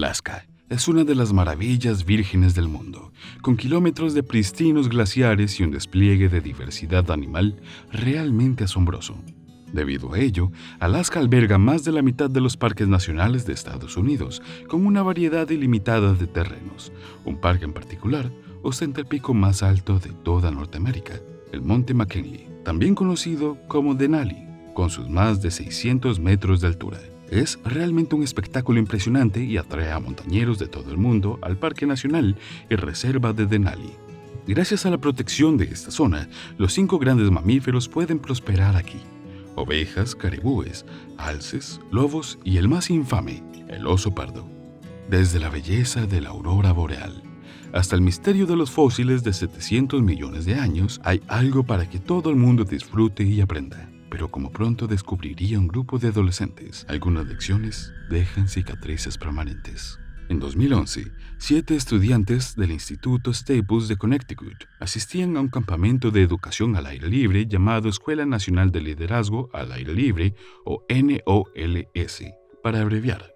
Alaska es una de las maravillas vírgenes del mundo, con kilómetros de pristinos glaciares y un despliegue de diversidad animal realmente asombroso. Debido a ello, Alaska alberga más de la mitad de los parques nacionales de Estados Unidos, con una variedad ilimitada de terrenos. Un parque en particular ostenta el pico más alto de toda Norteamérica, el Monte McKinley, también conocido como Denali, con sus más de 600 metros de altura. Es realmente un espectáculo impresionante y atrae a montañeros de todo el mundo al Parque Nacional y Reserva de Denali. Gracias a la protección de esta zona, los 5 grandes mamíferos pueden prosperar aquí: ovejas, caribúes, alces, lobos y el más infame, el oso pardo. Desde la belleza de la aurora boreal hasta el misterio de los fósiles de 700 millones de años, hay algo para que todo el mundo disfrute y aprenda. Pero como pronto descubriría un grupo de adolescentes, algunas lecciones dejan cicatrices permanentes. En 2011, 7 estudiantes del Instituto Staples de Connecticut asistían a un campamento de educación al aire libre llamado Escuela Nacional de Liderazgo al Aire Libre, o NOLS, para abreviar.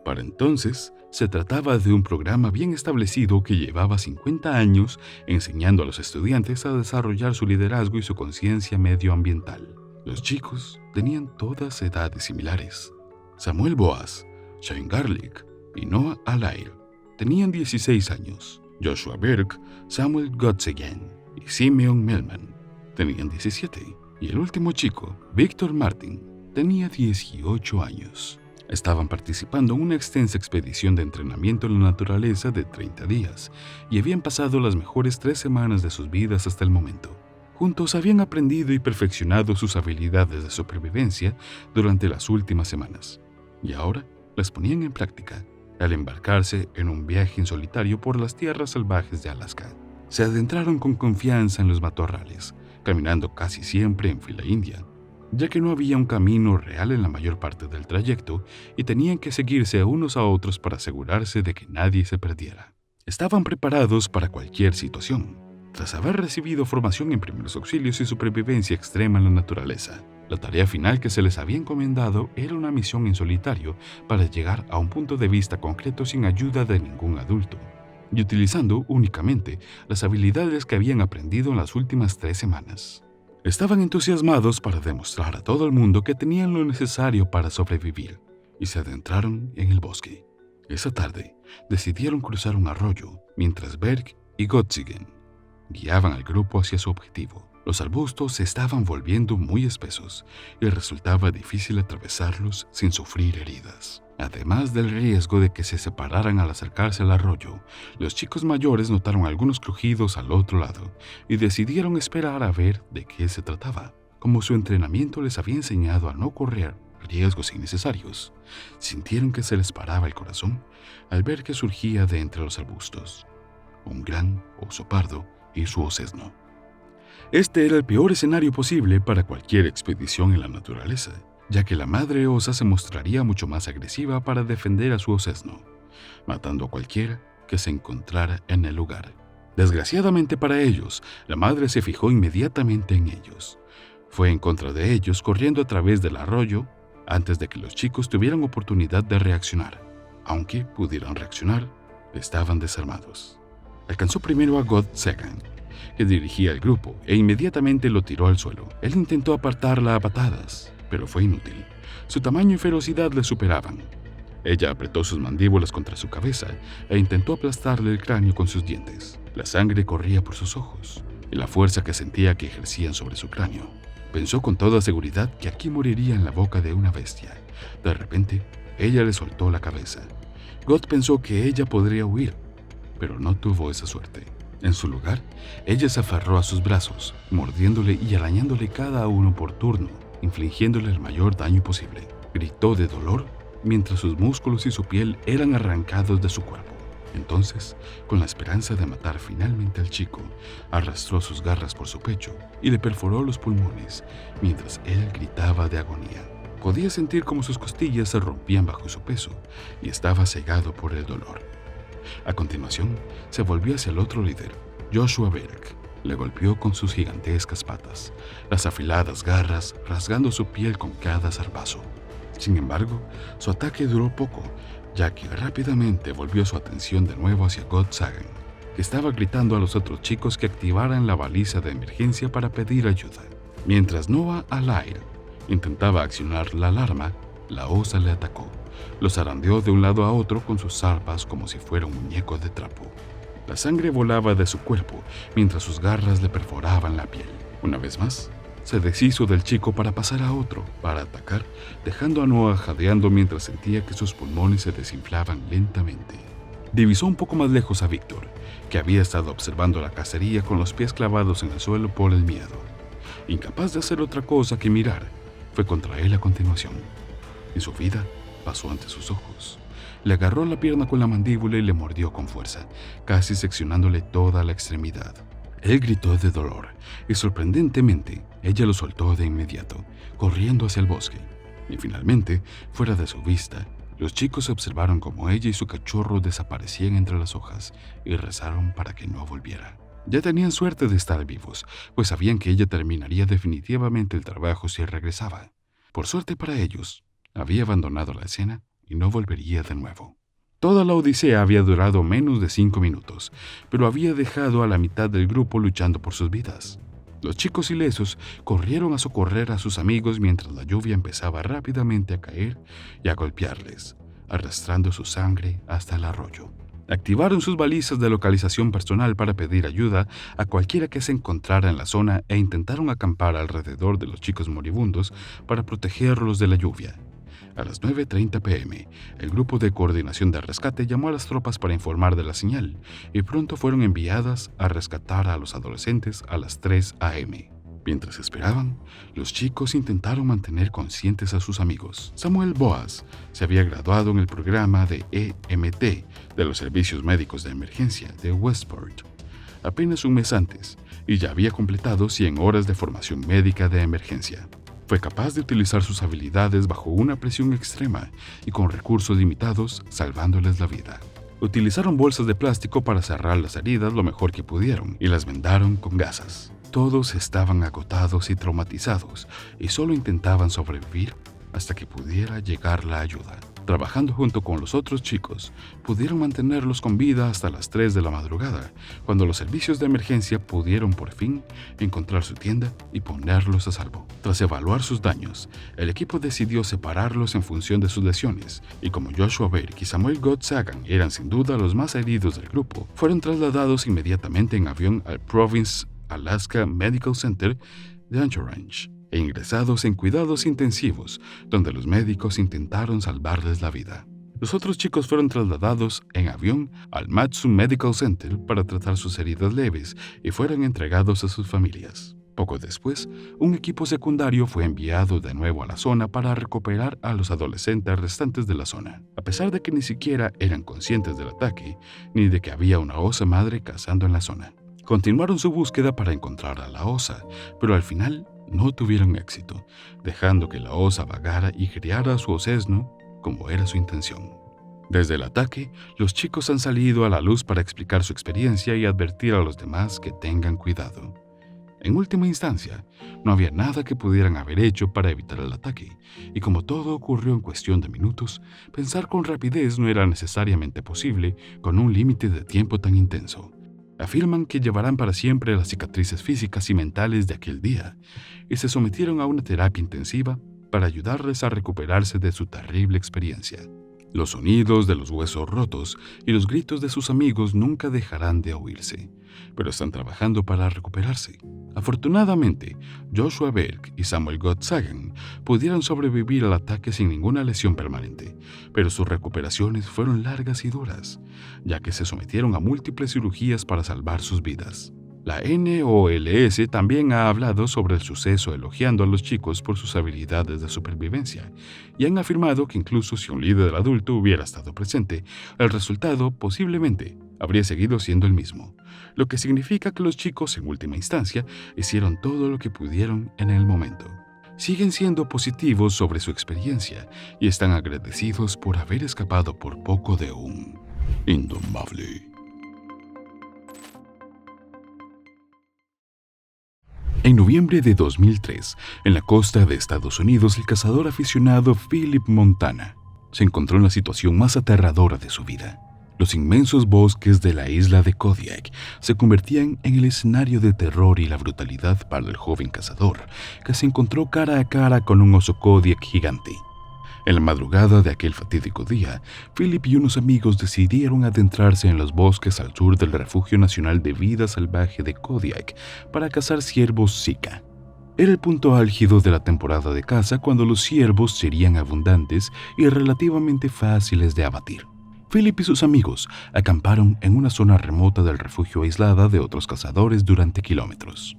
Para entonces, se trataba de un programa bien establecido que llevaba 50 años enseñando a los estudiantes a desarrollar su liderazgo y su conciencia medioambiental. Los chicos tenían todas edades similares. Samuel Boas, Shane Garlick y Noah Alair tenían 16 años. Joshua Berg, Samuel Gottsagen y Simeon Melman tenían 17. Y el último chico, Victor Martin, tenía 18 años. Estaban participando en una extensa expedición de entrenamiento en la naturaleza de 30 días y habían pasado las mejores 3 semanas de sus vidas hasta el momento. Juntos habían aprendido y perfeccionado sus habilidades de supervivencia durante las últimas semanas, y ahora las ponían en práctica al embarcarse en un viaje en solitario por las tierras salvajes de Alaska. Se adentraron con confianza en los matorrales, caminando casi siempre en fila india, ya que no había un camino real en la mayor parte del trayecto y tenían que seguirse a unos a otros para asegurarse de que nadie se perdiera. Estaban preparados para cualquier situación, tras haber recibido formación en primeros auxilios y supervivencia extrema en la naturaleza. La tarea final que se les había encomendado era una misión en solitario para llegar a un punto de vista concreto sin ayuda de ningún adulto, y utilizando únicamente las habilidades que habían aprendido en las últimas 3 semanas. Estaban entusiasmados para demostrar a todo el mundo que tenían lo necesario para sobrevivir, y se adentraron en el bosque. Esa tarde, decidieron cruzar un arroyo, mientras Berg y Gottsagen guiaban al grupo hacia su objetivo. Los arbustos se estaban volviendo muy espesos y resultaba difícil atravesarlos sin sufrir heridas. Además del riesgo de que se separaran al acercarse al arroyo, los chicos mayores notaron algunos crujidos al otro lado y decidieron esperar a ver de qué se trataba. Como su entrenamiento les había enseñado a no correr riesgos innecesarios, sintieron que se les paraba el corazón al ver que surgía de entre los arbustos un gran oso pardo y su osesno. Este era el peor escenario posible para cualquier expedición en la naturaleza, ya que la madre osa se mostraría mucho más agresiva para defender a su osesno, matando a cualquiera que se encontrara en el lugar. Desgraciadamente para ellos, la madre se fijó inmediatamente en ellos. Fue en contra de ellos corriendo a través del arroyo antes de que los chicos tuvieran oportunidad de reaccionar. Aunque pudieran reaccionar, estaban desarmados. Alcanzó primero a Gottsagen, que dirigía el grupo, e inmediatamente lo tiró al suelo. Él intentó apartarla a patadas, pero fue inútil. Su tamaño y ferocidad le superaban. Ella apretó sus mandíbulas contra su cabeza e intentó aplastarle el cráneo con sus dientes. La sangre corría por sus ojos y la fuerza que sentía que ejercían sobre su cráneo. Pensó con toda seguridad que aquí moriría en la boca de una bestia. De repente, ella le soltó la cabeza. Gott pensó que ella podría huir, pero no tuvo esa suerte. En su lugar, ella se aferró a sus brazos, mordiéndole y arañándole cada uno por turno, infligiéndole el mayor daño posible. Gritó de dolor mientras sus músculos y su piel eran arrancados de su cuerpo. Entonces, con la esperanza de matar finalmente al chico, arrastró sus garras por su pecho y le perforó los pulmones mientras él gritaba de agonía. Podía sentir cómo sus costillas se rompían bajo su peso y estaba cegado por el dolor. A continuación, se volvió hacia el otro líder, Joshua Berg. Le golpeó con sus gigantescas patas, las afiladas garras rasgando su piel con cada zarpazo. Sin embargo, su ataque duró poco, ya que rápidamente volvió su atención de nuevo hacia God Sagan, que estaba gritando a los otros chicos que activaran la baliza de emergencia para pedir ayuda. Mientras Noah Alair intentaba accionar la alarma, la osa le atacó. Lo zarandeó de un lado a otro con sus zarpas como si fuera un muñeco de trapo. La sangre volaba de su cuerpo mientras sus garras le perforaban la piel. Una vez más, se deshizo del chico para pasar a otro, para atacar, dejando a Noah jadeando mientras sentía que sus pulmones se desinflaban lentamente. Divisó un poco más lejos a Víctor, que había estado observando la cacería con los pies clavados en el suelo por el miedo. Incapaz de hacer otra cosa que mirar, fue contra él a continuación. Y su vida pasó ante sus ojos. Le agarró la pierna con la mandíbula y le mordió con fuerza, casi seccionándole toda la extremidad. Él gritó de dolor y sorprendentemente ella lo soltó de inmediato, corriendo hacia el bosque. Y finalmente, fuera de su vista, los chicos observaron cómo ella y su cachorro desaparecían entre las hojas y rezaron para que no volviera. Ya tenían suerte de estar vivos, pues sabían que ella terminaría definitivamente el trabajo si regresaba. Por suerte para ellos, había abandonado la escena y no volvería de nuevo. Toda la odisea había durado menos de 5 minutos, pero había dejado a la mitad del grupo luchando por sus vidas. Los chicos ilesos corrieron a socorrer a sus amigos mientras la lluvia empezaba rápidamente a caer y a golpearles, arrastrando su sangre hasta el arroyo. Activaron sus balizas de localización personal para pedir ayuda a cualquiera que se encontrara en la zona e intentaron acampar alrededor de los chicos moribundos para protegerlos de la lluvia. A las 9:30 p.m., el grupo de coordinación de rescate llamó a las tropas para informar de la señal y pronto fueron enviadas a rescatar a los adolescentes a las 3 a.m. Mientras esperaban, los chicos intentaron mantener conscientes a sus amigos. Samuel Boas se había graduado en el programa de EMT de los Servicios Médicos de Emergencia de Westport apenas un mes antes y ya había completado 100 horas de formación médica de emergencia. Fue capaz de utilizar sus habilidades bajo una presión extrema y con recursos limitados, salvándoles la vida. Utilizaron bolsas de plástico para cerrar las heridas lo mejor que pudieron y las vendaron con gasas. Todos estaban agotados y traumatizados y solo intentaban sobrevivir hasta que pudiera llegar la ayuda. Trabajando junto con los otros chicos, pudieron mantenerlos con vida hasta las 3 de la madrugada, cuando los servicios de emergencia pudieron por fin encontrar su tienda y ponerlos a salvo. Tras evaluar sus daños, el equipo decidió separarlos en función de sus lesiones, y como Joshua Berg y Samuel God Sagan eran sin duda los más heridos del grupo, fueron trasladados inmediatamente en avión al Providence, Alaska Medical Center de Anchorage e ingresados en cuidados intensivos, donde los médicos intentaron salvarles la vida. Los otros chicos fueron trasladados en avión al Matsu Medical Center para tratar sus heridas leves y fueron entregados a sus familias. Poco después, un equipo secundario fue enviado de nuevo a la zona para recuperar a los adolescentes restantes de la zona, a pesar de que ni siquiera eran conscientes del ataque ni de que había una osa madre cazando en la zona. Continuaron su búsqueda para encontrar a la osa, pero al final no tuvieron éxito, dejando que la osa vagara y criara a su osesno como era su intención. Desde el ataque, los chicos han salido a la luz para explicar su experiencia y advertir a los demás que tengan cuidado. En última instancia, no había nada que pudieran haber hecho para evitar el ataque, y como todo ocurrió en cuestión de minutos, pensar con rapidez no era necesariamente posible con un límite de tiempo tan intenso. Afirman que llevarán para siempre las cicatrices físicas y mentales de aquel día, y se sometieron a una terapia intensiva para ayudarles a recuperarse de su terrible experiencia. Los sonidos de los huesos rotos y los gritos de sus amigos nunca dejarán de oírse, pero están trabajando para recuperarse. Afortunadamente, Joshua Berg y Samuel God Sagan pudieron sobrevivir al ataque sin ninguna lesión permanente, pero sus recuperaciones fueron largas y duras, ya que se sometieron a múltiples cirugías para salvar sus vidas. La NOLS también ha hablado sobre el suceso elogiando a los chicos por sus habilidades de supervivencia y han afirmado que incluso si un líder adulto hubiera estado presente, el resultado posiblemente habría seguido siendo el mismo, lo que significa que los chicos en última instancia hicieron todo lo que pudieron en el momento. Siguen siendo positivos sobre su experiencia y están agradecidos por haber escapado por poco de un indomable. En noviembre de 2003, en la costa de Estados Unidos, el cazador aficionado Philip Montana se encontró en la situación más aterradora de su vida. Los inmensos bosques de la isla de Kodiak se convertían en el escenario de terror y la brutalidad para el joven cazador, que se encontró cara a cara con un oso Kodiak gigante. En la madrugada de aquel fatídico día, Philip y unos amigos decidieron adentrarse en los bosques al sur del Refugio Nacional de Vida Salvaje de Kodiak para cazar ciervos Sika. Era el punto álgido de la temporada de caza, cuando los ciervos serían abundantes y relativamente fáciles de abatir. Philip y sus amigos acamparon en una zona remota del refugio, aislada de otros cazadores durante kilómetros.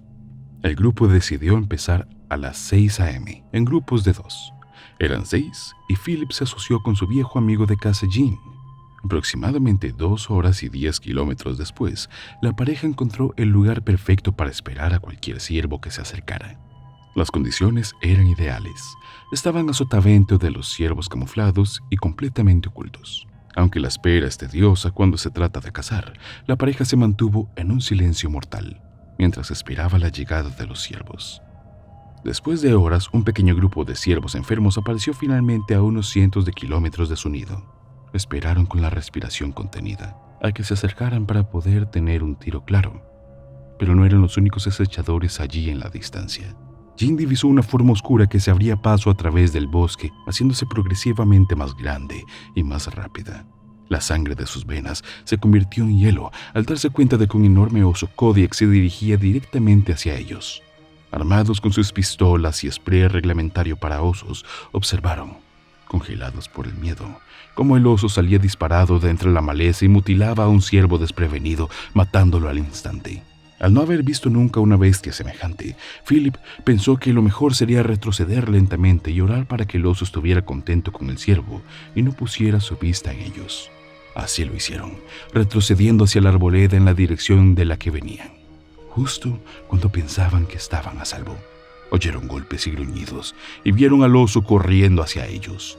El grupo decidió empezar a las 6 a.m. en grupos de 2. Eran 6 y Philip se asoció con su viejo amigo de casa Jean. Aproximadamente 2 horas y 10 kilómetros después, la pareja encontró el lugar perfecto para esperar a cualquier ciervo que se acercara. Las condiciones eran ideales. Estaban a sotavento de los ciervos camuflados y completamente ocultos. Aunque la espera es tediosa cuando se trata de cazar, la pareja se mantuvo en un silencio mortal mientras esperaba la llegada de los ciervos. Después de horas, un pequeño grupo de ciervos enfermos apareció finalmente a unos cientos de kilómetros de su nido. Esperaron con la respiración contenida a que se acercaran para poder tener un tiro claro, pero no eran los únicos acechadores allí en la distancia. Jean divisó una forma oscura que se abría paso a través del bosque, haciéndose progresivamente más grande y más rápida. La sangre de sus venas se convirtió en hielo al darse cuenta de que un enorme oso Kodiak se dirigía directamente hacia ellos. Armados con sus pistolas y spray reglamentario para osos, observaron, congelados por el miedo, cómo el oso salía disparado de entre la maleza y mutilaba a un ciervo desprevenido, matándolo al instante. Al no haber visto nunca una bestia semejante, Philip pensó que lo mejor sería retroceder lentamente y orar para que el oso estuviera contento con el ciervo y no pusiera su vista en ellos. Así lo hicieron, retrocediendo hacia la arboleda en la dirección de la que venían. Justo cuando pensaban que estaban a salvo, oyeron golpes y gruñidos y vieron al oso corriendo hacia ellos.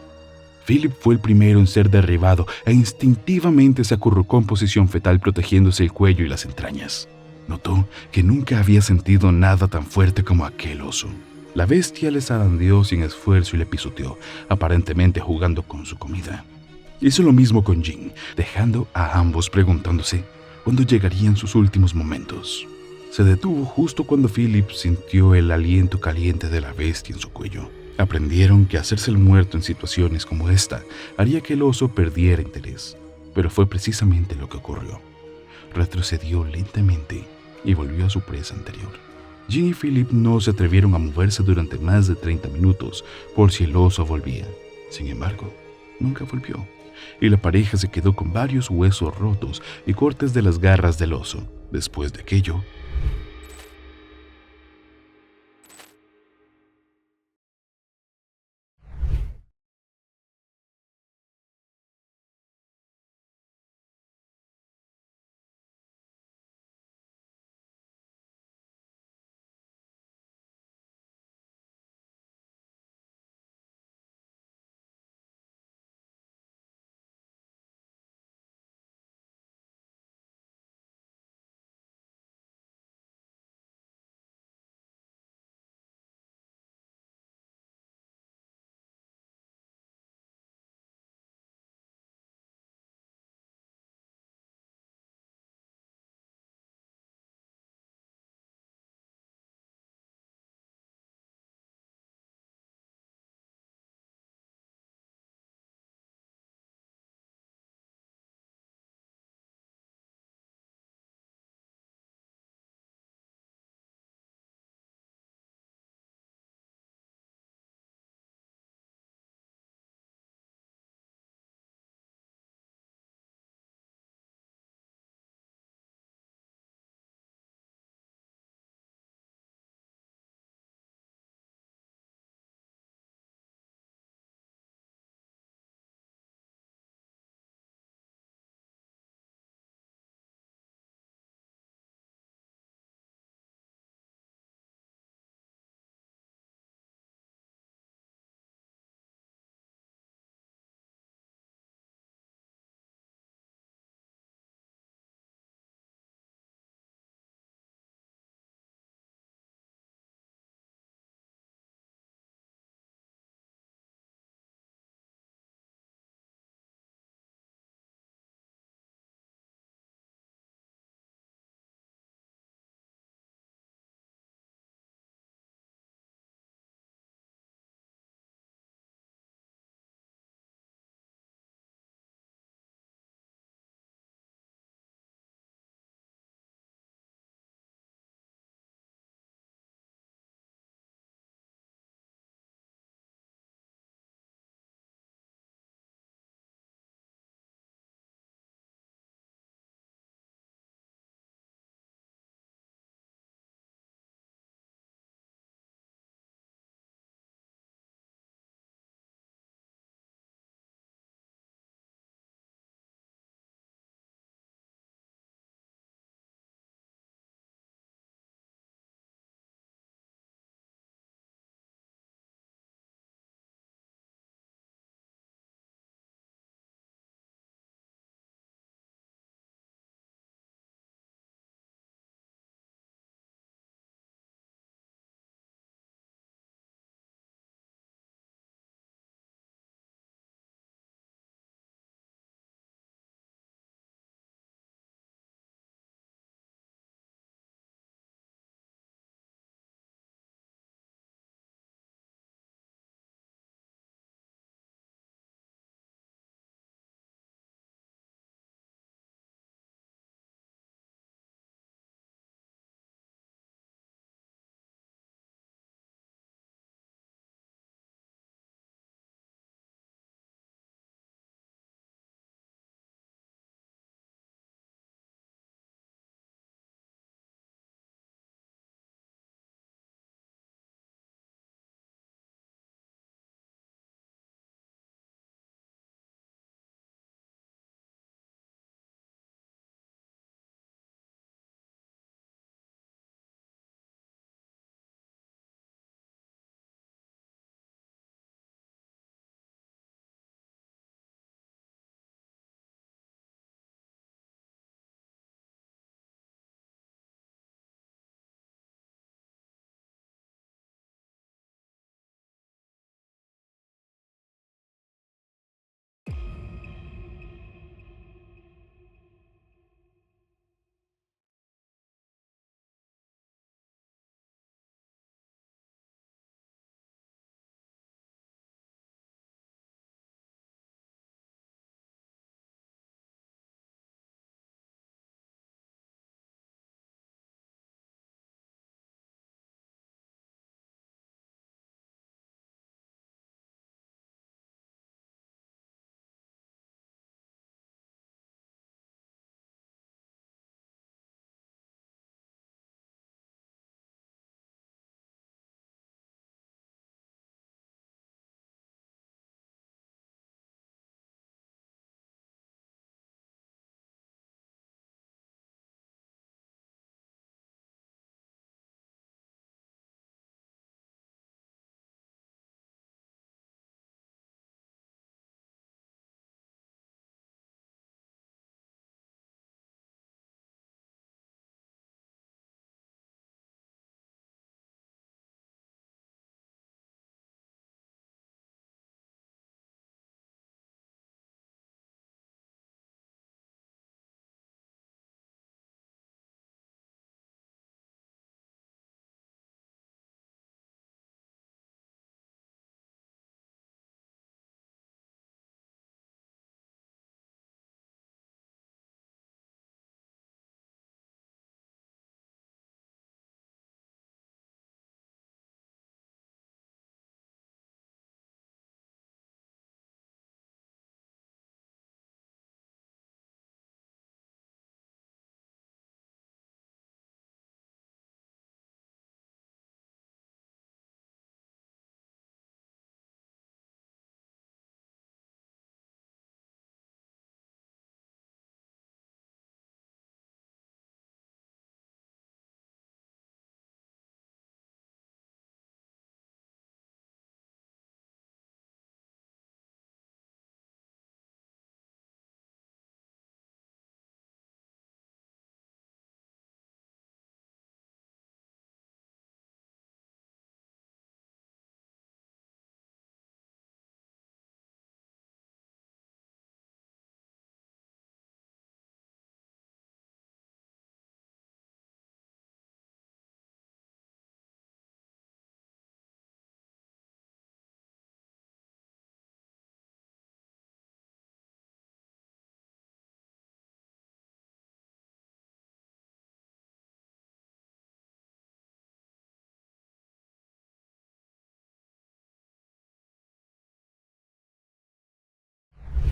Philip fue el primero en ser derribado e instintivamente se acurrucó en posición fetal, protegiéndose el cuello y las entrañas. Notó que nunca había sentido nada tan fuerte como aquel oso. La bestia le zarandeó sin esfuerzo y le pisoteó, aparentemente jugando con su comida. Hizo lo mismo con Jean, dejando a ambos preguntándose cuándo llegarían sus últimos momentos. Se detuvo justo cuando Philip sintió el aliento caliente de la bestia en su cuello. Aprendieron que hacerse el muerto en situaciones como esta haría que el oso perdiera interés, pero fue precisamente lo que ocurrió. Retrocedió lentamente y volvió a su presa anterior. Jean y Philip no se atrevieron a moverse durante más de 30 minutos por si el oso volvía. Sin embargo, nunca volvió, y la pareja se quedó con varios huesos rotos y cortes de las garras del oso. Después de aquello,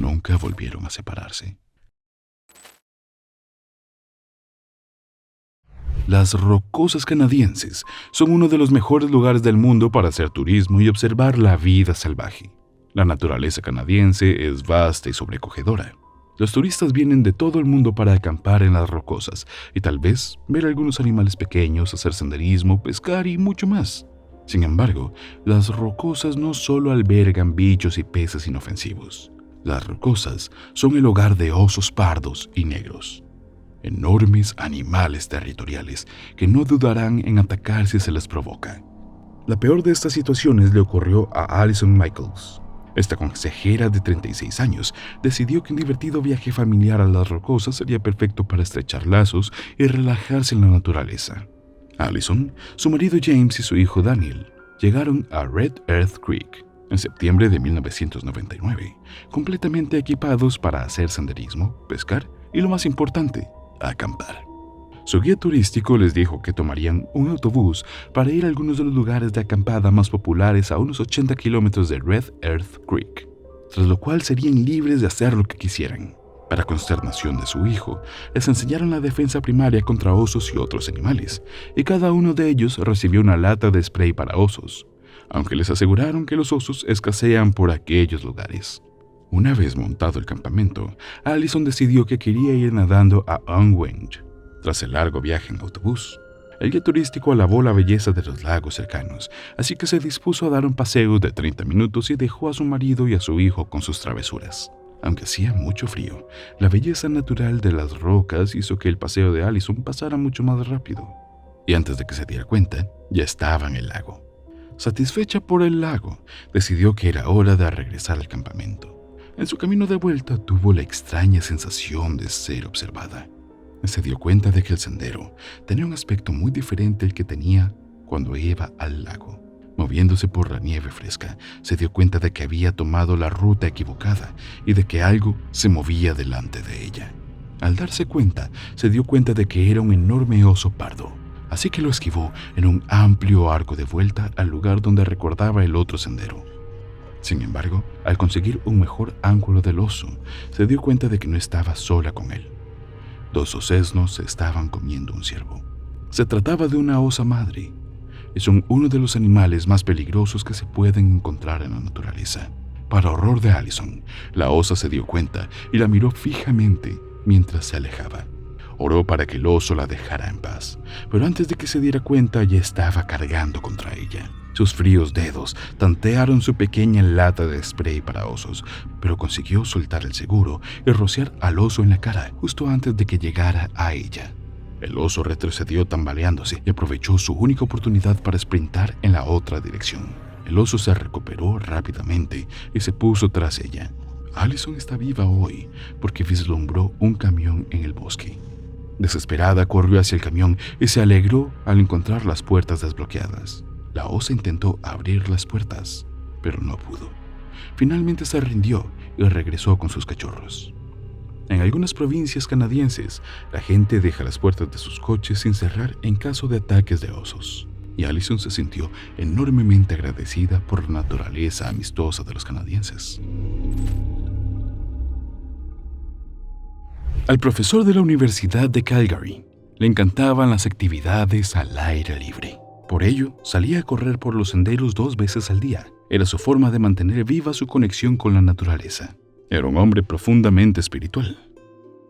nunca volvieron a separarse. Las Rocosas Canadienses son uno de los mejores lugares del mundo para hacer turismo y observar la vida salvaje. La naturaleza canadiense es vasta y sobrecogedora. Los turistas vienen de todo el mundo para acampar en las rocosas y tal vez ver algunos animales pequeños, hacer senderismo, pescar y mucho más. Sin embargo, las rocosas no solo albergan bichos y peces inofensivos. Las rocosas son el hogar de osos pardos y negros. Enormes animales territoriales que no dudarán en atacar si se les provoca. La peor de estas situaciones le ocurrió a Alison Michaels. Esta consejera de 36 años decidió que un divertido viaje familiar a las rocosas sería perfecto para estrechar lazos y relajarse en la naturaleza. Alison, su marido James y su hijo Daniel llegaron a Red Earth Creek en septiembre de 1999, completamente equipados para hacer senderismo, pescar y, lo más importante, acampar. Su guía turístico les dijo que tomarían un autobús para ir a algunos de los lugares de acampada más populares a unos 80 kilómetros de Red Earth Creek, tras lo cual serían libres de hacer lo que quisieran. Para consternación de su hijo, les enseñaron la defensa primaria contra osos y otros animales, y cada uno de ellos recibió una lata de spray para osos, aunque les aseguraron que los osos escasean por aquellos lugares. Una vez montado el campamento, Alison decidió que quería ir nadando a Onweng. Tras el largo viaje en autobús, el guía turístico alabó la belleza de los lagos cercanos, así que se dispuso a dar un paseo de 30 minutos y dejó a su marido y a su hijo con sus travesuras. Aunque hacía mucho frío, la belleza natural de las rocas hizo que el paseo de Alison pasara mucho más rápido. Y antes de que se diera cuenta, ya estaba en el lago. Satisfecha por el lago, decidió que era hora de regresar al campamento. En su camino de vuelta tuvo la extraña sensación de ser observada. Se dio cuenta de que el sendero tenía un aspecto muy diferente al que tenía cuando iba al lago. Moviéndose por la nieve fresca, se dio cuenta de que había tomado la ruta equivocada y de que algo se movía delante de ella. Al darse cuenta, se dio cuenta de que era un enorme oso pardo, así que lo esquivó en un amplio arco de vuelta al lugar donde recordaba el otro sendero. Sin embargo, al conseguir un mejor ángulo del oso, se dio cuenta de que no estaba sola con él. 2 osesnos se estaban comiendo un ciervo. Se trataba de una osa madre, y son uno de los animales más peligrosos que se pueden encontrar en la naturaleza. Para horror de Alison, la osa se dio cuenta y la miró fijamente mientras se alejaba. Oró para que el oso la dejara en paz, pero antes de que se diera cuenta ya estaba cargando contra ella. Sus fríos dedos tantearon su pequeña lata de spray para osos, pero consiguió soltar el seguro y rociar al oso en la cara justo antes de que llegara a ella. El oso retrocedió tambaleándose y aprovechó su única oportunidad para sprintar en la otra dirección. El oso se recuperó rápidamente y se puso tras ella. Alison está viva hoy porque vislumbró un camión en el bosque. Desesperada, corrió hacia el camión y se alegró al encontrar las puertas desbloqueadas. La osa intentó abrir las puertas, pero no pudo. Finalmente se rindió y regresó con sus cachorros. En algunas provincias canadienses, la gente deja las puertas de sus coches sin cerrar en caso de ataques de osos. Y Alison se sintió enormemente agradecida por la naturaleza amistosa de los canadienses. Al profesor de la Universidad de Calgary le encantaban las actividades al aire libre. Por ello, salía a correr por los senderos 2 veces al día. Era su forma de mantener viva su conexión con la naturaleza. Era un hombre profundamente espiritual.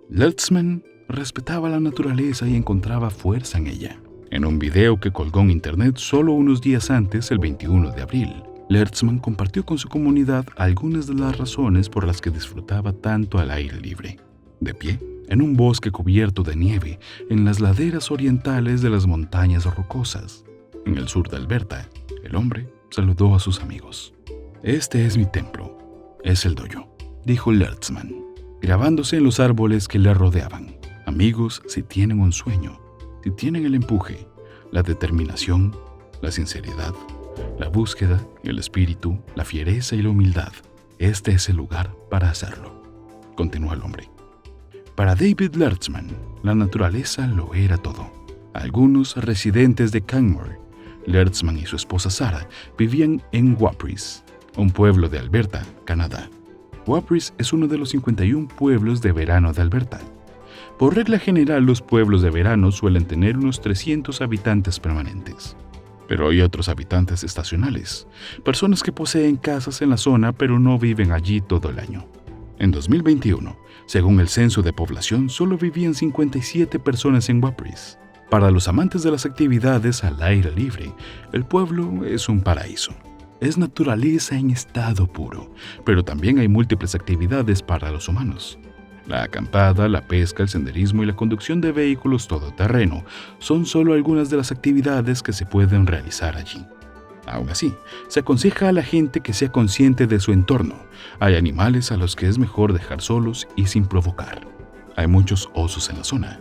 Lertzman respetaba la naturaleza y encontraba fuerza en ella. En un video que colgó en internet solo unos días antes, el 21 de abril, Lertzman compartió con su comunidad algunas de las razones por las que disfrutaba tanto al aire libre. De pie, en un bosque cubierto de nieve, en las laderas orientales de las montañas rocosas. En el sur de Alberta, el hombre saludó a sus amigos. «Este es mi templo, es el dojo», dijo Lertzman, grabándose en los árboles que le rodeaban. Amigos, si tienen un sueño, si tienen el empuje, la determinación, la sinceridad, la búsqueda, el espíritu, la fiereza y la humildad, este es el lugar para hacerlo, continuó el hombre. Para David Lertzman, la naturaleza lo era todo. Algunos residentes de Canmore, Lertzman y su esposa Sarah vivían en Waprice, un pueblo de Alberta, Canadá. Waprice es uno de los 51 pueblos de verano de Alberta. Por regla general, los pueblos de verano suelen tener unos 300 habitantes permanentes. Pero hay otros habitantes estacionales, personas que poseen casas en la zona pero no viven allí todo el año. En 2021, según el censo de población, solo vivían 57 personas en Waprice. Para los amantes de las actividades al aire libre, el pueblo es un paraíso. Es naturaleza en estado puro, pero también hay múltiples actividades para los humanos. La acampada, la pesca, el senderismo y la conducción de vehículos todoterreno son solo algunas de las actividades que se pueden realizar allí. Aún así, se aconseja a la gente que sea consciente de su entorno. Hay animales a los que es mejor dejar solos y sin provocar. Hay muchos osos en la zona,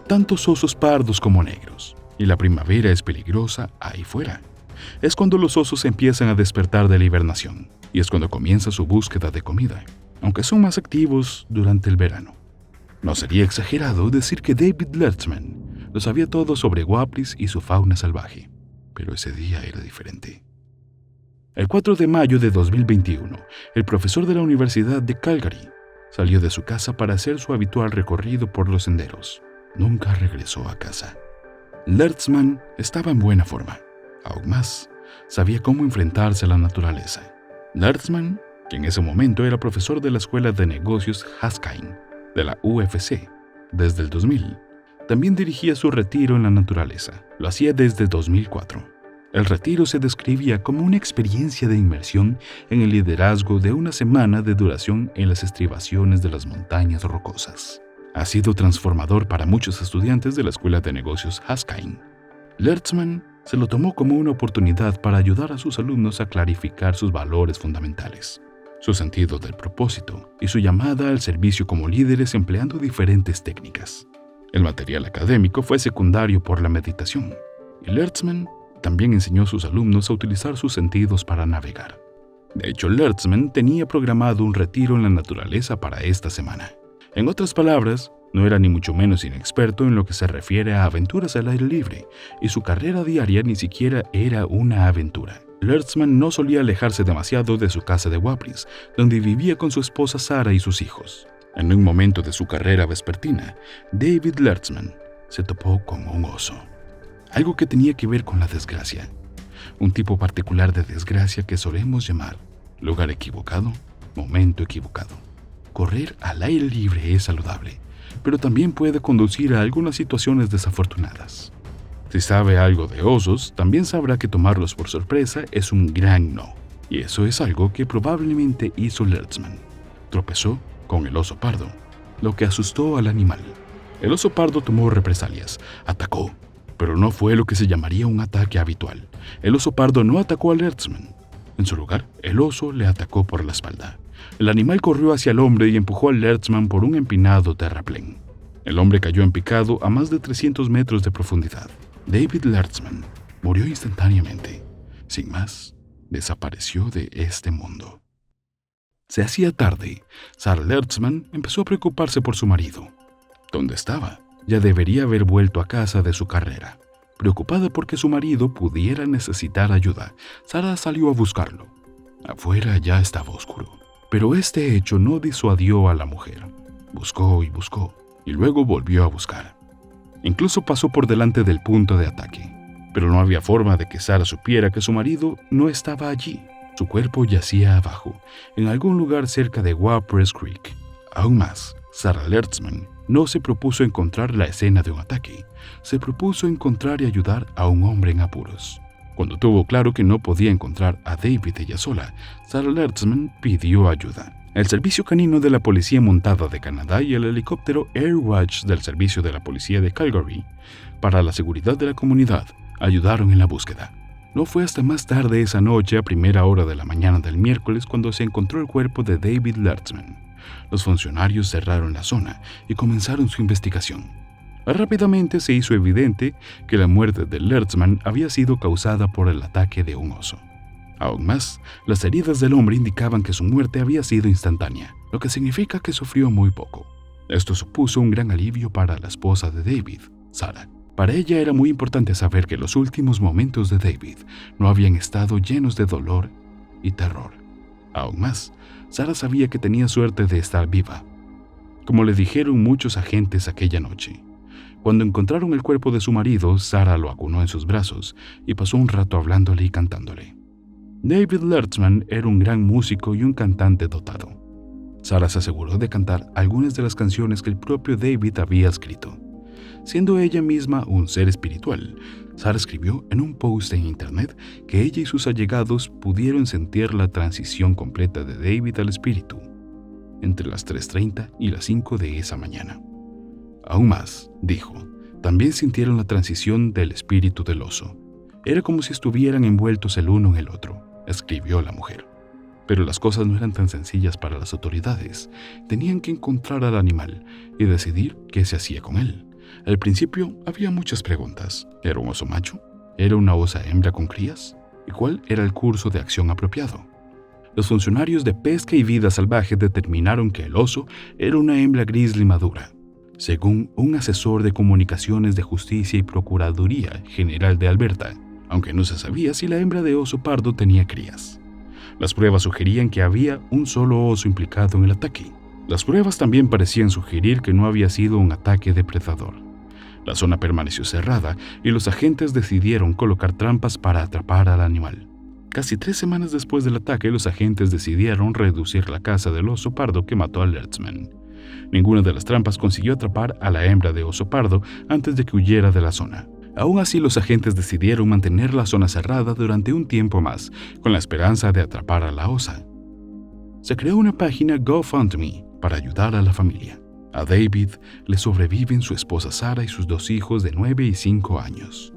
tantos osos pardos como negros, y la primavera es peligrosa ahí fuera. Es cuando los osos empiezan a despertar de la hibernación, y es cuando comienza su búsqueda de comida, aunque son más activos durante el verano. No sería exagerado decir que David Lertzman lo sabía todo sobre Waprice y su fauna salvaje, pero ese día era diferente. El 4 de mayo de 2021, el profesor de la Universidad de Calgary salió de su casa para hacer su habitual recorrido por los senderos. Nunca regresó a casa. Lertzman estaba en buena forma. Aún más, sabía cómo enfrentarse a la naturaleza. Lertzman, que en ese momento era profesor de la Escuela de Negocios Haskine de la UFC desde el 2000, también dirigía su retiro en la naturaleza. Lo hacía desde 2004. El retiro se describía como una experiencia de inmersión en el liderazgo de una semana de duración en las estribaciones de las montañas rocosas. Ha sido transformador para muchos estudiantes de la Escuela de Negocios Haskine. Lertzman se lo tomó como una oportunidad para ayudar a sus alumnos a clarificar sus valores fundamentales, su sentido del propósito y su llamada al servicio como líderes empleando diferentes técnicas. El material académico fue secundario por la meditación, y Lertzman también enseñó a sus alumnos a utilizar sus sentidos para navegar. De hecho, Lertzman tenía programado un retiro en la naturaleza para esta semana. En otras palabras, no era ni mucho menos inexperto en lo que se refiere a aventuras al aire libre, y su carrera diaria ni siquiera era una aventura. Lertzman no solía alejarse demasiado de su casa de Waprice, donde vivía con su esposa Sara y sus hijos. En un momento de su carrera vespertina, David Lertzman se topó con un oso. Algo que tenía que ver con la desgracia. Un tipo particular de desgracia que solemos llamar lugar equivocado, momento equivocado. Correr al aire libre es saludable, pero también puede conducir a algunas situaciones desafortunadas. Si sabe algo de osos, también sabrá que tomarlos por sorpresa es un gran no. Y eso es algo que probablemente hizo Lertzman. Tropezó con el oso pardo, lo que asustó al animal. El oso pardo tomó represalias, atacó, pero no fue lo que se llamaría un ataque habitual. El oso pardo no atacó a Lertzman. En su lugar, el oso le atacó por la espalda. El animal corrió hacia el hombre y empujó a Lertzman por un empinado terraplén. El hombre cayó en picado a más de 300 metros de profundidad. David Lertzman murió instantáneamente. Sin más, desapareció de este mundo. Se hacía tarde. Sara Lertzman empezó a preocuparse por su marido. ¿Dónde estaba? Ya debería haber vuelto a casa de su carrera. Preocupada porque su marido pudiera necesitar ayuda, Sara salió a buscarlo. Afuera ya estaba oscuro. Pero este hecho no disuadió a la mujer. Buscó, y luego volvió a buscar. Incluso pasó por delante del punto de ataque. Pero no había forma de que Sara supiera que su marido no estaba allí. Su cuerpo yacía abajo, en algún lugar cerca de Waprice Creek. Aún más, Sara Lertzman no se propuso encontrar la escena de un ataque. Se propuso encontrar y ayudar a un hombre en apuros. Cuando tuvo claro que no podía encontrar a David ella sola, Sara Lertzman pidió ayuda. El Servicio Canino de la Policía Montada de Canadá y el helicóptero Airwatch del Servicio de la Policía de Calgary para la seguridad de la comunidad ayudaron en la búsqueda. No fue hasta más tarde esa noche, a primera hora de la mañana del miércoles, cuando se encontró el cuerpo de David Lertzman. Los funcionarios cerraron la zona y comenzaron su investigación. Rápidamente se hizo evidente que la muerte de Lertzman había sido causada por el ataque de un oso. Aún más, las heridas del hombre indicaban que su muerte había sido instantánea, lo que significa que sufrió muy poco. Esto supuso un gran alivio para la esposa de David, Sara. Para ella era muy importante saber que los últimos momentos de David no habían estado llenos de dolor y terror. Aún más, Sara sabía que tenía suerte de estar viva, como le dijeron muchos agentes aquella noche. Cuando encontraron el cuerpo de su marido, Sara lo acunó en sus brazos y pasó un rato hablándole y cantándole. David Lertzman era un gran músico y un cantante dotado. Sara se aseguró de cantar algunas de las canciones que el propio David había escrito. Siendo ella misma un ser espiritual, Sara escribió en un post en internet que ella y sus allegados pudieron sentir la transición completa de David al espíritu entre las 3:30 y las 5 de esa mañana. Aún más, dijo, también sintieron la transición del espíritu del oso. Era como si estuvieran envueltos el uno en el otro, escribió la mujer. Pero las cosas no eran tan sencillas para las autoridades. Tenían que encontrar al animal y decidir qué se hacía con él. Al principio había muchas preguntas. ¿Era un oso macho? ¿Era una osa hembra con crías? ¿Y cuál era el curso de acción apropiado? Los funcionarios de Pesca y Vida Salvaje determinaron que el oso era una hembra grizzly madura, según un asesor de comunicaciones de Justicia y Procuraduría General de Alberta, aunque no se sabía si la hembra de oso pardo tenía crías. Las pruebas sugerían que había un solo oso implicado en el ataque. Las pruebas también parecían sugerir que no había sido un ataque depredador. La zona permaneció cerrada y los agentes decidieron colocar trampas para atrapar al animal. Casi 3 semanas después del ataque, los agentes decidieron reducir la caza del oso pardo que mató a Lertzman. Ninguna de las trampas consiguió atrapar a la hembra de oso pardo antes de que huyera de la zona. Aún así, los agentes decidieron mantener la zona cerrada durante un tiempo más, con la esperanza de atrapar a la osa. Se creó una página GoFundMe para ayudar a la familia. A David le sobreviven su esposa Sara y sus 2 hijos de 9 y 5 años.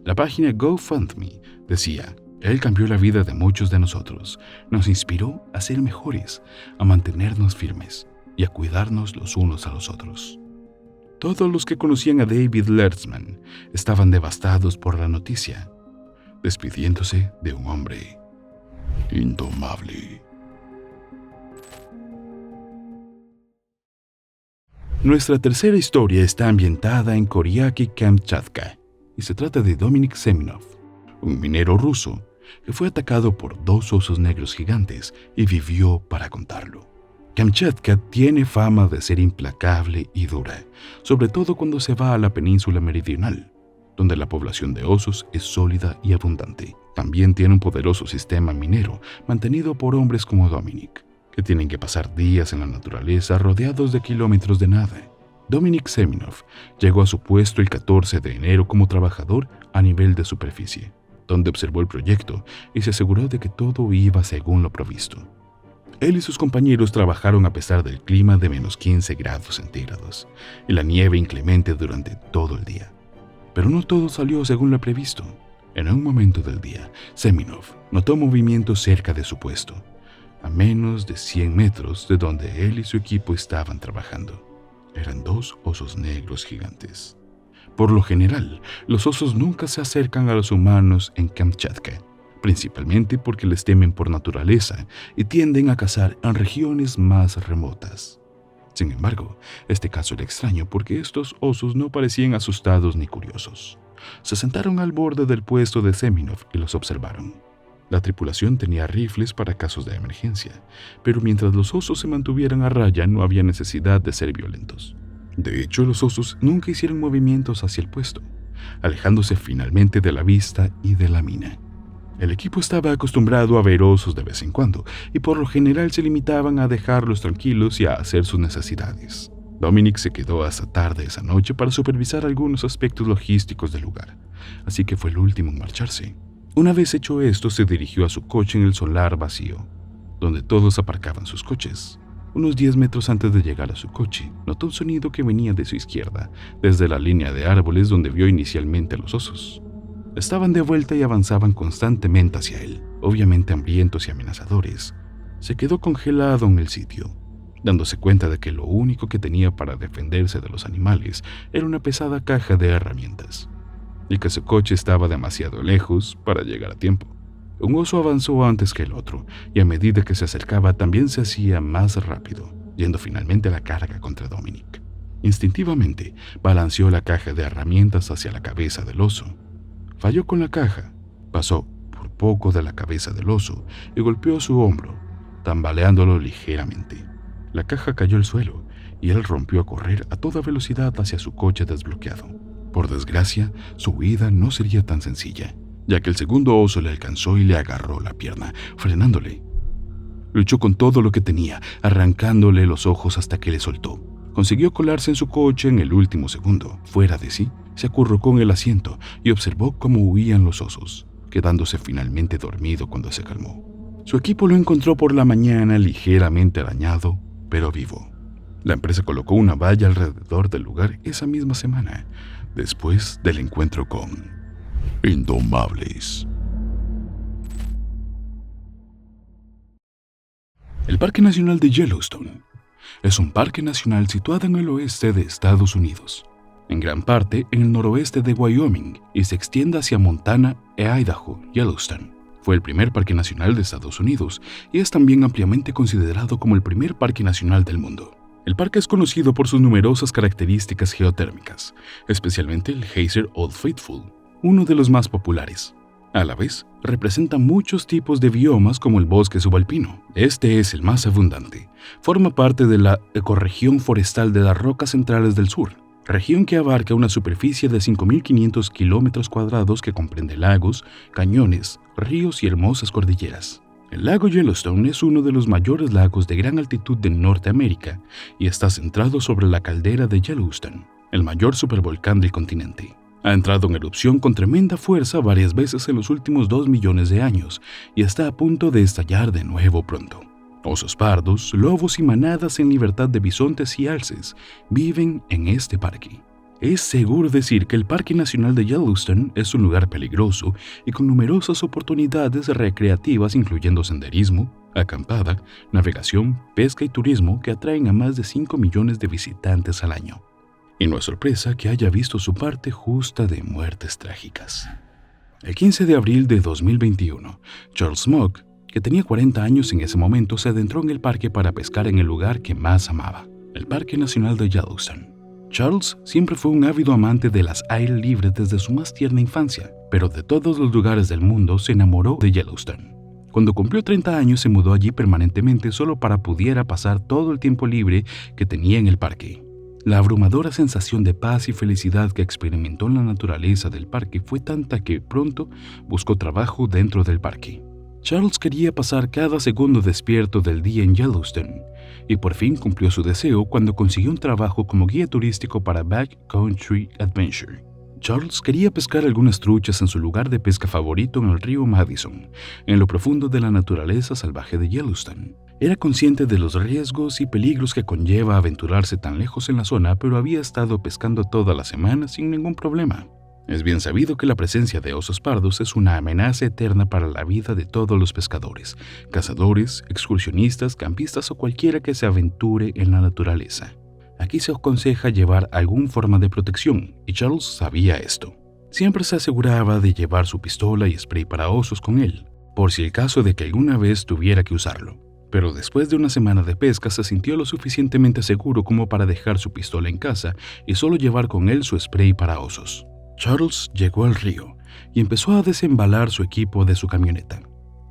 La página GoFundMe decía: Él cambió la vida de muchos de nosotros, nos inspiró a ser mejores, a mantenernos firmes y a cuidarnos los unos a los otros. Todos los que conocían a David Lertzman estaban devastados por la noticia, despidiéndose de un hombre indomable. Nuestra tercera historia está ambientada en Koryaki, Kamchatka, y se trata de Dominic Semenov, un minero ruso que fue atacado por 2 osos negros gigantes y vivió para contarlo. Kamchatka tiene fama de ser implacable y dura, sobre todo cuando se va a la península meridional, donde la población de osos es sólida y abundante. También tiene un poderoso sistema minero mantenido por hombres como Dominic, que tienen que pasar días en la naturaleza rodeados de kilómetros de nada. Dominic Semenov llegó a su puesto el 14 de enero como trabajador a nivel de superficie, donde observó el proyecto y se aseguró de que todo iba según lo previsto. Él y sus compañeros trabajaron a pesar del clima de -15 grados centígrados y la nieve inclemente durante todo el día. Pero no todo salió según lo previsto. En un momento del día, Semenov notó movimiento cerca de su puesto, a menos de 100 metros de donde él y su equipo estaban trabajando. Eran 2 osos negros gigantes. Por lo general, los osos nunca se acercan a los humanos en Kamchatka, principalmente porque les temen por naturaleza y tienden a cazar en regiones más remotas. Sin embargo, este caso era extraño porque estos osos no parecían asustados ni curiosos. Se sentaron al borde del puesto de Semenov y los observaron. La tripulación tenía rifles para casos de emergencia, pero mientras los osos se mantuvieran a raya no había necesidad de ser violentos. De hecho, los osos nunca hicieron movimientos hacia el puesto, alejándose finalmente de la vista y de la mina. El equipo estaba acostumbrado a ver osos de vez en cuando y por lo general se limitaban a dejarlos tranquilos y a hacer sus necesidades. Dominic se quedó hasta tarde esa noche para supervisar algunos aspectos logísticos del lugar, así que fue el último en marcharse. Una vez hecho esto, se dirigió a su coche en el solar vacío, donde todos aparcaban sus coches. Unos 10 metros antes de llegar a su coche, notó un sonido que venía de su izquierda, desde la línea de árboles donde vio inicialmente a los osos. Estaban de vuelta y avanzaban constantemente hacia él, obviamente hambrientos y amenazadores. Se quedó congelado en el sitio, dándose cuenta de que lo único que tenía para defenderse de los animales era una pesada caja de herramientas, y que su coche estaba demasiado lejos para llegar a tiempo. Un oso avanzó antes que el otro, y a medida que se acercaba también se hacía más rápido, yendo finalmente a la carga contra Dominic. Instintivamente, balanceó la caja de herramientas hacia la cabeza del oso. Falló con la caja, pasó por poco de la cabeza del oso y golpeó su hombro, tambaleándolo ligeramente. La caja cayó al suelo y él rompió a correr a toda velocidad hacia su coche desbloqueado. Por desgracia, su huida no sería tan sencilla, ya que el segundo oso le alcanzó y le agarró la pierna, frenándole. Luchó con todo lo que tenía, arrancándole los ojos hasta que le soltó. Consiguió colarse en su coche en el último segundo. Fuera de sí, se acurrucó en el asiento y observó cómo huían los osos, quedándose finalmente dormido cuando se calmó. Su equipo lo encontró por la mañana ligeramente arañado, pero vivo. La empresa colocó una valla alrededor del lugar esa misma semana, después del encuentro con Indomables. El Parque Nacional de Yellowstone es un parque nacional situado en el oeste de Estados Unidos, en gran parte en el noroeste de Wyoming, y se extiende hacia Montana e Idaho. Yellowstone fue el primer parque nacional de Estados Unidos y es también ampliamente considerado como el primer parque nacional del mundo. El parque es conocido por sus numerosas características geotérmicas, especialmente el Geyser Old Faithful, uno de los más populares. A la vez, representa muchos tipos de biomas como el bosque subalpino. Este es el más abundante. Forma parte de la ecorregión forestal de las Rocas Centrales del Sur, región que abarca una superficie de 5.500 kilómetros cuadrados que comprende lagos, cañones, ríos y hermosas cordilleras. El lago Yellowstone es uno de los mayores lagos de gran altitud de Norteamérica y está centrado sobre la caldera de Yellowstone, el mayor supervolcán del continente. Ha entrado en erupción con tremenda fuerza varias veces en los últimos 2 millones de años y está a punto de estallar de nuevo pronto. Osos pardos, lobos y manadas en libertad de bisontes y alces viven en este parque. Es seguro decir que el Parque Nacional de Yellowstone es un lugar peligroso y con numerosas oportunidades recreativas incluyendo senderismo, acampada, navegación, pesca y turismo que atraen a más de 5 millones de visitantes al año. Y no es sorpresa que haya visto su parte justa de muertes trágicas. El 15 de abril de 2021, Charles Mock, que tenía 40 años en ese momento, se adentró en el parque para pescar en el lugar que más amaba, el Parque Nacional de Yellowstone. Charles siempre fue un ávido amante de las aire libre desde su más tierna infancia, pero de todos los lugares del mundo se enamoró de Yellowstone. Cuando cumplió 30 años se mudó allí permanentemente solo para pudiera pasar todo el tiempo libre que tenía en el parque. La abrumadora sensación de paz y felicidad que experimentó en la naturaleza del parque fue tanta que pronto buscó trabajo dentro del parque. Charles quería pasar cada segundo despierto del día en Yellowstone, y por fin cumplió su deseo cuando consiguió un trabajo como guía turístico para Backcountry Adventure. Charles quería pescar algunas truchas en su lugar de pesca favorito en el río Madison, en lo profundo de la naturaleza salvaje de Yellowstone. Era consciente de los riesgos y peligros que conlleva aventurarse tan lejos en la zona, pero había estado pescando toda la semana sin ningún problema. Es bien sabido que la presencia de osos pardos es una amenaza eterna para la vida de todos los pescadores, cazadores, excursionistas, campistas o cualquiera que se aventure en la naturaleza. Aquí se aconseja llevar alguna forma de protección, y Charles sabía esto. Siempre se aseguraba de llevar su pistola y spray para osos con él, por si el caso de que alguna vez tuviera que usarlo. Pero después de una semana de pesca se sintió lo suficientemente seguro como para dejar su pistola en casa y solo llevar con él su spray para osos. Charles llegó al río y empezó a desembalar su equipo de su camioneta.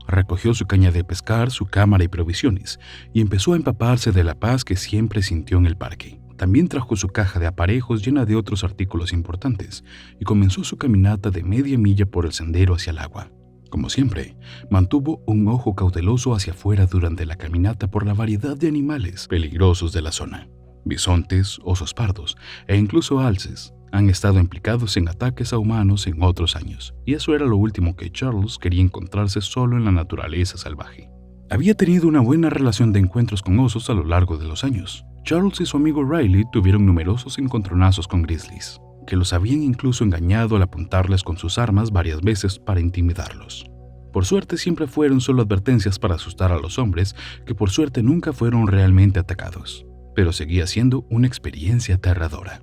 Recogió su caña de pescar, su cámara y provisiones, y empezó a empaparse de la paz que siempre sintió en el parque. También trajo su caja de aparejos llena de otros artículos importantes, y comenzó su caminata de media milla por el sendero hacia el agua. Como siempre, mantuvo un ojo cauteloso hacia afuera durante la caminata por la variedad de animales peligrosos de la zona. Bisontes, osos pardos e incluso alces han estado implicados en ataques a humanos en otros años, y eso era lo último que Charles quería encontrarse solo en la naturaleza salvaje. Había tenido una buena relación de encuentros con osos a lo largo de los años. Charles y su amigo Riley tuvieron numerosos encontronazos con grizzlies, que los habían incluso engañado al apuntarles con sus armas varias veces para intimidarlos. Por suerte siempre fueron solo advertencias para asustar a los hombres, que por suerte nunca fueron realmente atacados, pero seguía siendo una experiencia aterradora.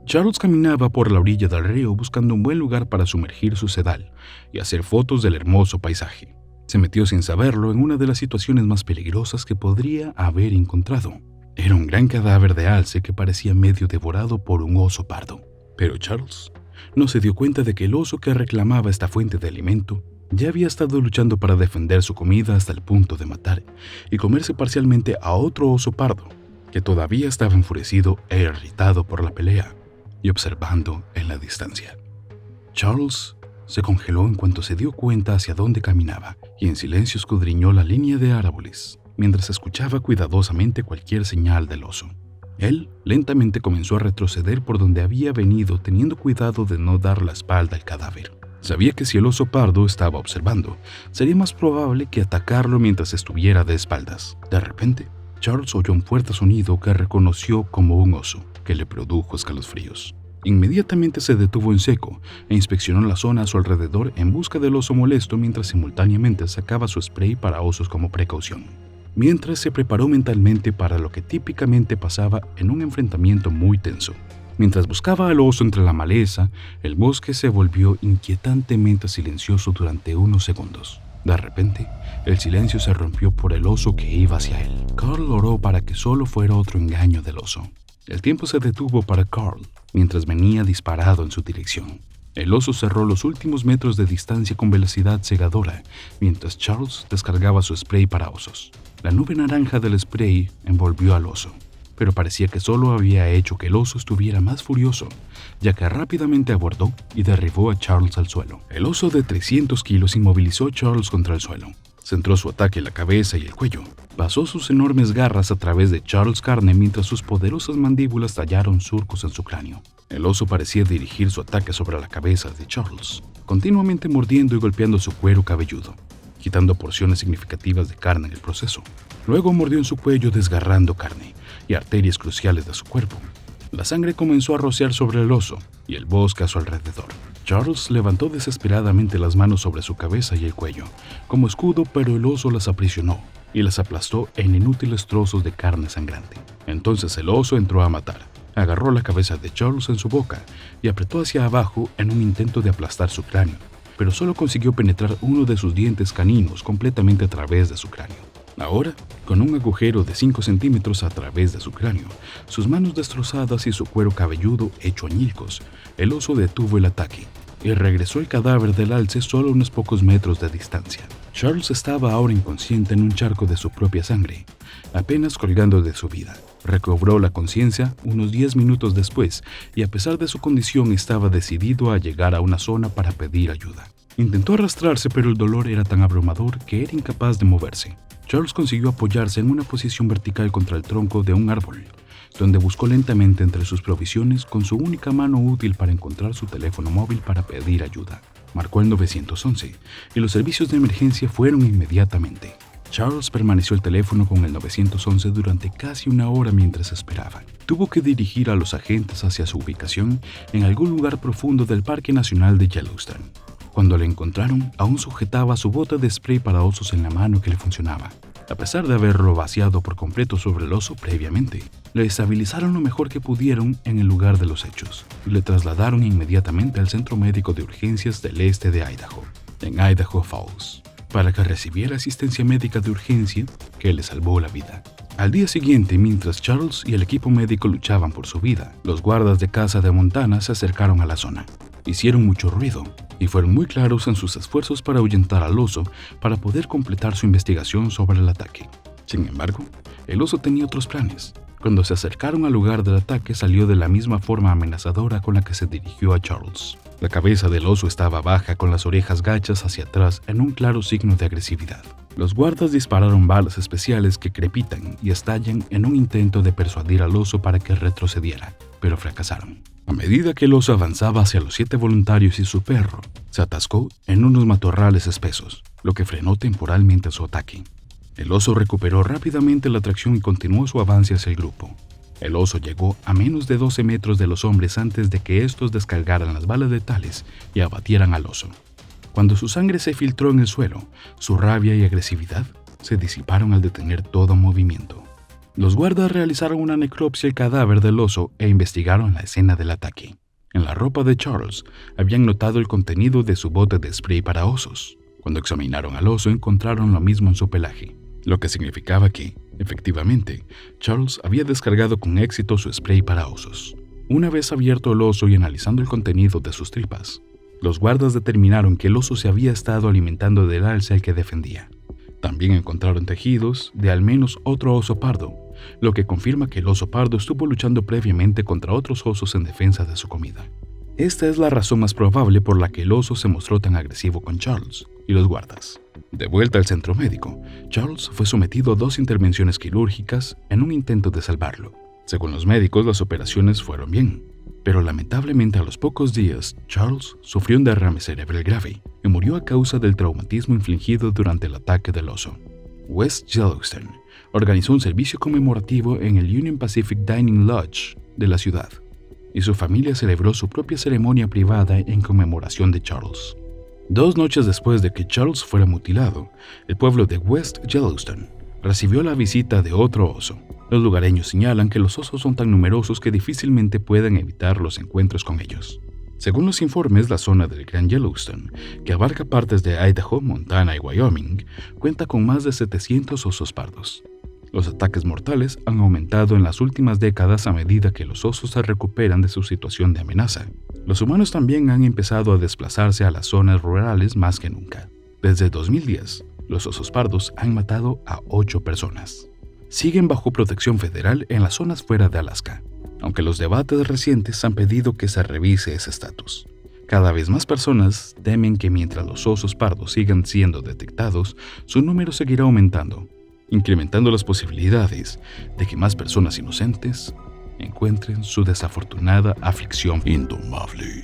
Charles caminaba por la orilla del río buscando un buen lugar para sumergir su sedal y hacer fotos del hermoso paisaje. Se metió sin saberlo en una de las situaciones más peligrosas que podría haber encontrado. Era un gran cadáver de alce que parecía medio devorado por un oso pardo. Pero Charles no se dio cuenta de que el oso que reclamaba esta fuente de alimento ya había estado luchando para defender su comida hasta el punto de matar y comerse parcialmente a otro oso pardo, que todavía estaba enfurecido e irritado por la pelea y observando en la distancia. Charles se congeló en cuanto se dio cuenta hacia dónde caminaba y en silencio escudriñó la línea de árboles mientras escuchaba cuidadosamente cualquier señal del oso. Él lentamente comenzó a retroceder por donde había venido, teniendo cuidado de no dar la espalda al cadáver. Sabía que si el oso pardo estaba observando, sería más probable que atacarlo mientras estuviera de espaldas. De repente, Charles oyó un fuerte sonido que reconoció como un oso, que le produjo escalofríos. Inmediatamente se detuvo en seco e inspeccionó la zona a su alrededor en busca del oso molesto mientras simultáneamente sacaba su spray para osos como precaución. Mientras se preparó mentalmente para lo que típicamente pasaba en un enfrentamiento muy tenso. Mientras buscaba al oso entre la maleza, el bosque se volvió inquietantemente silencioso durante unos segundos. De repente, el silencio se rompió por el oso que iba hacia él. Carl oró para que solo fuera otro engaño del oso. El tiempo se detuvo para Carl mientras venía disparado en su dirección. El oso cerró los últimos metros de distancia con velocidad cegadora, mientras Charles descargaba su spray para osos. La nube naranja del spray envolvió al oso, pero parecía que solo había hecho que el oso estuviera más furioso, ya que rápidamente abordó y derribó a Charles al suelo. El oso de 300 kilos inmovilizó a Charles contra el suelo. Centró su ataque en la cabeza y el cuello. Pasó sus enormes garras a través de Charles' carne mientras sus poderosas mandíbulas tallaron surcos en su cráneo. El oso parecía dirigir su ataque sobre la cabeza de Charles, continuamente mordiendo y golpeando su cuero cabelludo, quitando porciones significativas de carne en el proceso. Luego mordió en su cuello desgarrando carne y arterias cruciales de su cuerpo. La sangre comenzó a rociar sobre el oso y el bosque a su alrededor. Charles levantó desesperadamente las manos sobre su cabeza y el cuello, como escudo, pero el oso las aprisionó y las aplastó en inútiles trozos de carne sangrante. Entonces el oso entró a matar. Agarró la cabeza de Charles en su boca y apretó hacia abajo en un intento de aplastar su cráneo, pero solo consiguió penetrar uno de sus dientes caninos completamente a través de su cráneo. Ahora, con un agujero de 5 centímetros a través de su cráneo, sus manos destrozadas y su cuero cabelludo hecho añicos, el oso detuvo el ataque y regresó el cadáver del alce solo a unos pocos metros de distancia. Charles estaba ahora inconsciente en un charco de su propia sangre, apenas colgando de su vida. Recobró la conciencia unos 10 minutos después y a pesar de su condición estaba decidido a llegar a una zona para pedir ayuda. Intentó arrastrarse, pero el dolor era tan abrumador que era incapaz de moverse. Charles consiguió apoyarse en una posición vertical contra el tronco de un árbol, donde buscó lentamente entre sus provisiones con su única mano útil para encontrar su teléfono móvil para pedir ayuda. Marcó el 911 y los servicios de emergencia fueron inmediatamente. Charles permaneció el teléfono con el 911 durante casi una hora mientras esperaba. Tuvo que dirigir a los agentes hacia su ubicación en algún lugar profundo del Parque Nacional de Yellowstone. Cuando le encontraron, aún sujetaba su bote de spray para osos en la mano que le funcionaba. A pesar de haberlo vaciado por completo sobre el oso previamente, le estabilizaron lo mejor que pudieron en el lugar de los hechos y le trasladaron inmediatamente al Centro Médico de Urgencias del Este de Idaho, en Idaho Falls, para que recibiera asistencia médica de urgencia que le salvó la vida. Al día siguiente, mientras Charles y el equipo médico luchaban por su vida, los guardas de caza de Montana se acercaron a la zona. Hicieron mucho ruido y fueron muy claros en sus esfuerzos para ahuyentar al oso para poder completar su investigación sobre el ataque. Sin embargo, el oso tenía otros planes. Cuando se acercaron al lugar del ataque, salió de la misma forma amenazadora con la que se dirigió a Charles. La cabeza del oso estaba baja, con las orejas gachas hacia atrás en un claro signo de agresividad. Los guardas dispararon balas especiales que crepitan y estallan en un intento de persuadir al oso para que retrocediera, pero fracasaron. A medida que el oso avanzaba hacia los 7 voluntarios y su perro, se atascó en unos matorrales espesos, lo que frenó temporalmente su ataque. El oso recuperó rápidamente la tracción y continuó su avance hacia el grupo. El oso llegó a menos de 12 metros de los hombres antes de que estos descargaran las balas letales y abatieran al oso. Cuando su sangre se filtró en el suelo, su rabia y agresividad se disiparon al detener todo movimiento. Los guardas realizaron una necropsia al cadáver del oso e investigaron la escena del ataque. En la ropa de Charles habían notado el contenido de su bote de spray para osos. Cuando examinaron al oso, encontraron lo mismo en su pelaje, lo que significaba que, efectivamente, Charles había descargado con éxito su spray para osos. Una vez abierto el oso y analizando el contenido de sus tripas, Los guardas determinaron que el oso se había estado alimentando del alce al que defendía. También encontraron tejidos de al menos otro oso pardo, lo que confirma que el oso pardo estuvo luchando previamente contra otros osos en defensa de su comida. Esta es la razón más probable por la que el oso se mostró tan agresivo con Charles y los guardas. De vuelta al centro médico, Charles fue sometido a 2 intervenciones quirúrgicas en un intento de salvarlo. Según los médicos, las operaciones fueron bien, pero lamentablemente a los pocos días, Charles sufrió un derrame cerebral grave y murió a causa del traumatismo infligido durante el ataque del oso. West Yellowstone organizó un servicio conmemorativo en el Union Pacific Dining Lodge de la ciudad, y su familia celebró su propia ceremonia privada en conmemoración de Charles. 2 noches después de que Charles fuera mutilado, el pueblo de West Yellowstone recibió la visita de otro oso. Los lugareños señalan que los osos son tan numerosos que difícilmente pueden evitar los encuentros con ellos. Según los informes, la zona del Gran Yellowstone, que abarca partes de Idaho, Montana y Wyoming, cuenta con más de 700 osos pardos. Los ataques mortales han aumentado en las últimas décadas a medida que los osos se recuperan de su situación de amenaza. Los humanos también han empezado a desplazarse a las zonas rurales más que nunca. Desde 2010, los osos pardos han matado a 8 personas. Siguen bajo protección federal en las zonas fuera de Alaska, aunque los debates recientes han pedido que se revise ese estatus. Cada vez más personas temen que mientras los osos pardos sigan siendo detectados, su número seguirá aumentando, incrementando las posibilidades de que más personas inocentes encuentren su desafortunada aflicción indomable.